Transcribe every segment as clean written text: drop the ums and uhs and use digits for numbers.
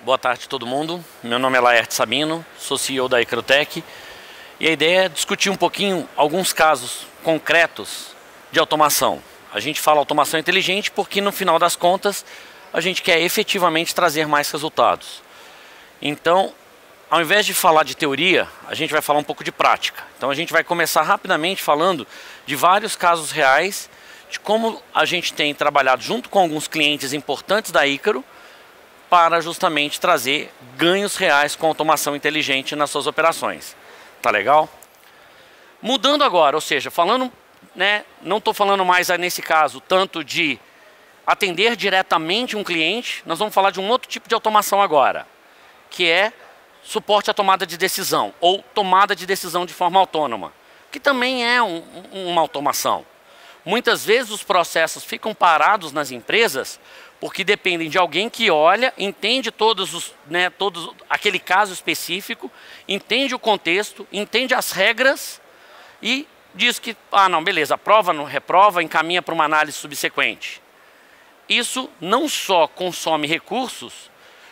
Boa tarde a todo mundo. Meu nome é Laerte Sabino, sou CEO da Icrotech e a ideia é discutir um pouquinho alguns casos concretos de automação. A gente fala automação inteligente porque no final das contas a gente quer efetivamente trazer mais resultados. Então, ao invés de falar de teoria, a gente vai falar um pouco de prática. Então a gente vai começar rapidamente falando de vários casos reais, de como a gente tem trabalhado junto com alguns clientes importantes da Icaro para justamente trazer ganhos reais com automação inteligente nas suas operações. Tá legal? Mudando agora, ou seja, falando, não estou falando mais nesse caso tanto de atender diretamente um cliente, nós vamos falar de um outro tipo de automação agora, que é suporte à tomada de decisão, ou tomada de decisão de forma autônoma, que também é uma automação. Muitas vezes os processos ficam parados nas empresas porque dependem de alguém que olha, entende todos aquele caso específico, entende o contexto, entende as regras e diz que, não, beleza, aprova, não reprova, encaminha para uma análise subsequente. Isso não só consome recursos,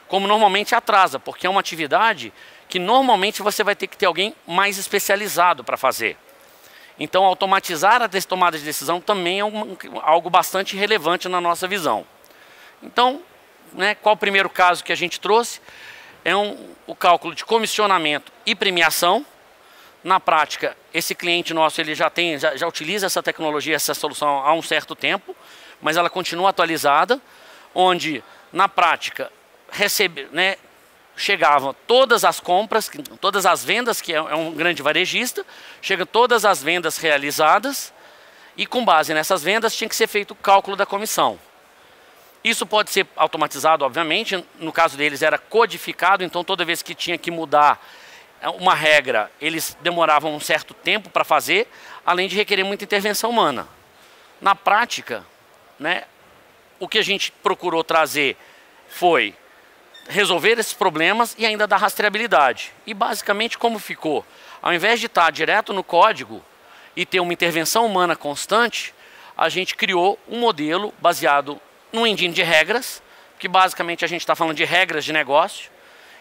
como normalmente atrasa, porque é uma atividade que normalmente você vai ter que ter alguém mais especializado para fazer. Então, automatizar a tomada de decisão também é algo bastante relevante na nossa visão. Então, qual o primeiro caso que a gente trouxe? É o cálculo de comissionamento e premiação. Na prática, esse cliente nosso ele já utiliza essa tecnologia, essa solução há um certo tempo, mas ela continua atualizada, onde na prática chegavam todas as compras, todas as vendas, que é um grande varejista, chegam todas as vendas realizadas e com base nessas vendas tinha que ser feito o cálculo da comissão. Isso pode ser automatizado, obviamente, no caso deles era codificado, então toda vez que tinha que mudar uma regra, eles demoravam um certo tempo para fazer, além de requerer muita intervenção humana. Na prática, o que a gente procurou trazer foi resolver esses problemas e ainda dar rastreabilidade. E basicamente como ficou? Ao invés de estar direto no código e ter uma intervenção humana constante, a gente criou um modelo baseado num engine de regras, que basicamente a gente está falando de regras de negócio.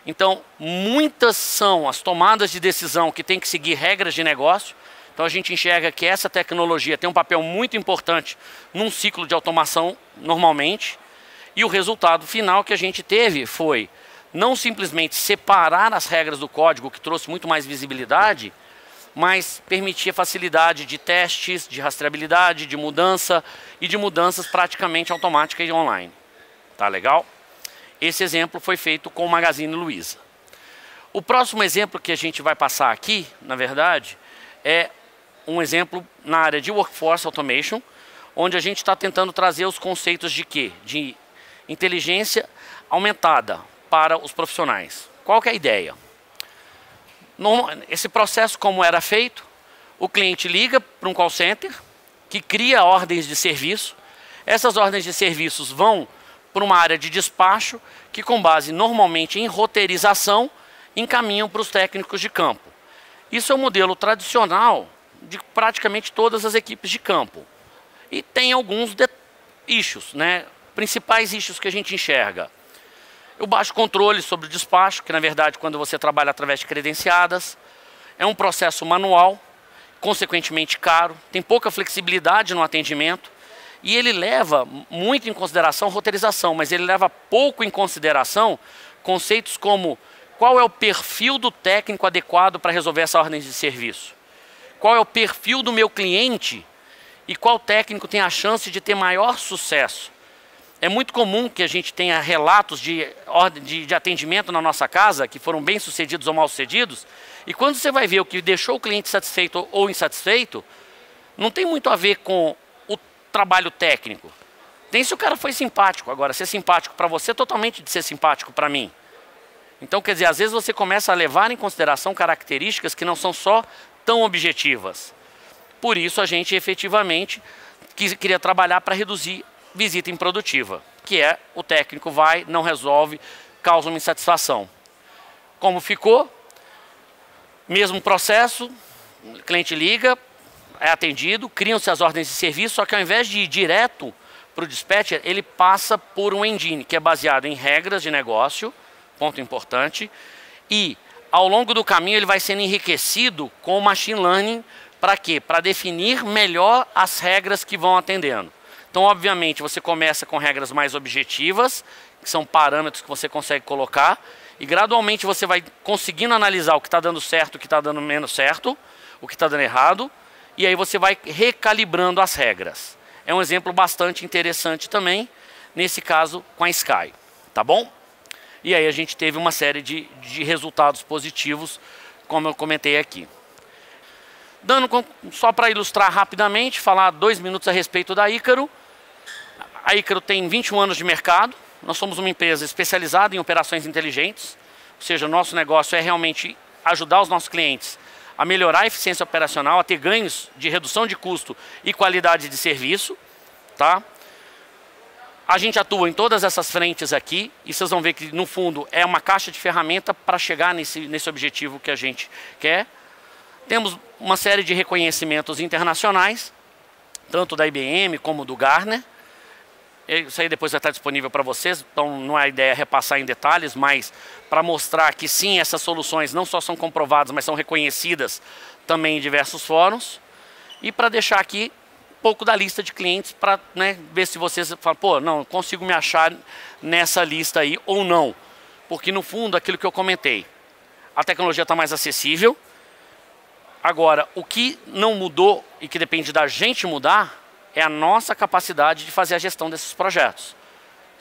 Então, muitas são as tomadas de decisão que tem que seguir regras de negócio. Então, a gente enxerga que essa tecnologia tem um papel muito importante num ciclo de automação, normalmente. E o resultado final que a gente teve foi não simplesmente separar as regras do código, que trouxe muito mais visibilidade, mas permitia facilidade de testes, de rastreabilidade, de mudança e de mudanças praticamente automáticas e online. Tá legal? Esse exemplo foi feito com o Magazine Luiza. O próximo exemplo que a gente vai passar aqui, na verdade, é um exemplo na área de Workforce Automation, onde a gente está tentando trazer os conceitos de quê? De inteligência aumentada para os profissionais. Qual que é a ideia? Esse processo, como era feito, o cliente liga para um call center, que cria ordens de serviço. Essas ordens de serviços vão para uma área de despacho, que com base normalmente em roteirização, encaminham para os técnicos de campo. Isso é o modelo tradicional de praticamente todas as equipes de campo. E tem alguns issues, principais issues que a gente enxerga. O baixo controle sobre o despacho, que na verdade quando você trabalha através de credenciadas, é um processo manual, consequentemente caro, tem pouca flexibilidade no atendimento e ele leva muito em consideração roteirização, mas ele leva pouco em consideração conceitos como qual é o perfil do técnico adequado para resolver essa ordem de serviço, qual é o perfil do meu cliente e qual técnico tem a chance de ter maior sucesso. É muito comum que a gente tenha relatos de atendimento na nossa casa, que foram bem sucedidos ou mal sucedidos, e quando você vai ver o que deixou o cliente satisfeito ou insatisfeito, não tem muito a ver com o trabalho técnico. Tem se o cara foi simpático. Agora, ser simpático para você é totalmente de ser simpático para mim. Então, quer dizer, às vezes você começa a levar em consideração características que não são só tão objetivas. Por isso, a gente efetivamente queria trabalhar para reduzir visita improdutiva, que é o técnico vai, não resolve, causa uma insatisfação. Como ficou? Mesmo processo, o cliente liga, é atendido, criam-se as ordens de serviço, só que ao invés de ir direto para o dispatcher, ele passa por um engine, que é baseado em regras de negócio, ponto importante. E ao longo do caminho ele vai sendo enriquecido com o machine learning. Para quê? Para definir melhor as regras que vão atendendo. Então, obviamente, você começa com regras mais objetivas, que são parâmetros que você consegue colocar, e gradualmente você vai conseguindo analisar o que está dando certo, o que está dando menos certo, o que está dando errado, e aí você vai recalibrando as regras. É um exemplo bastante interessante também, nesse caso com a Sky, tá bom? E aí a gente teve uma série de resultados positivos, como eu comentei aqui. Só para ilustrar rapidamente, falar 2 minutos a respeito da Ícaro. A Ícaro tem 21 anos de mercado. Nós somos uma empresa especializada em operações inteligentes. Ou seja, o nosso negócio é realmente ajudar os nossos clientes a melhorar a eficiência operacional, a ter ganhos de redução de custo e qualidade de serviço. Tá? A gente atua em todas essas frentes aqui e vocês vão ver que, no fundo, é uma caixa de ferramenta para chegar nesse objetivo que a gente quer. Temos uma série de reconhecimentos internacionais, tanto da IBM como do Gartner. Isso aí depois vai estar disponível para vocês, então não é a ideia repassar em detalhes, mas para mostrar que sim, essas soluções não só são comprovadas, mas são reconhecidas também em diversos fóruns. E para deixar aqui um pouco da lista de clientes, para ver se vocês falam, pô, não, consigo me achar nessa lista aí ou não. Porque no fundo, aquilo que eu comentei, a tecnologia está mais acessível. Agora, o que não mudou e que depende da gente mudar é a nossa capacidade de fazer a gestão desses projetos.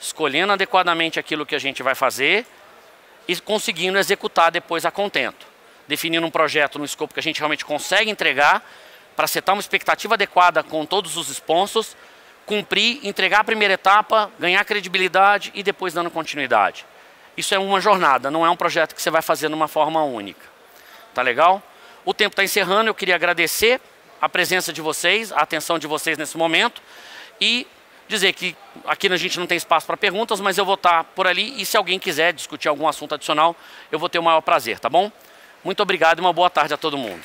Escolhendo adequadamente aquilo que a gente vai fazer e conseguindo executar depois a contento. Definindo um projeto no escopo que a gente realmente consegue entregar para setar uma expectativa adequada com todos os sponsors, cumprir, entregar a primeira etapa, ganhar credibilidade e depois dando continuidade. Isso é uma jornada, não é um projeto que você vai fazer numa forma única. Tá legal? O tempo está encerrando, eu queria agradecer a presença de vocês, a atenção de vocês nesse momento e dizer que aqui a gente não tem espaço para perguntas, mas eu vou estar por ali e se alguém quiser discutir algum assunto adicional, eu vou ter o maior prazer, tá bom? Muito obrigado e uma boa tarde a todo mundo.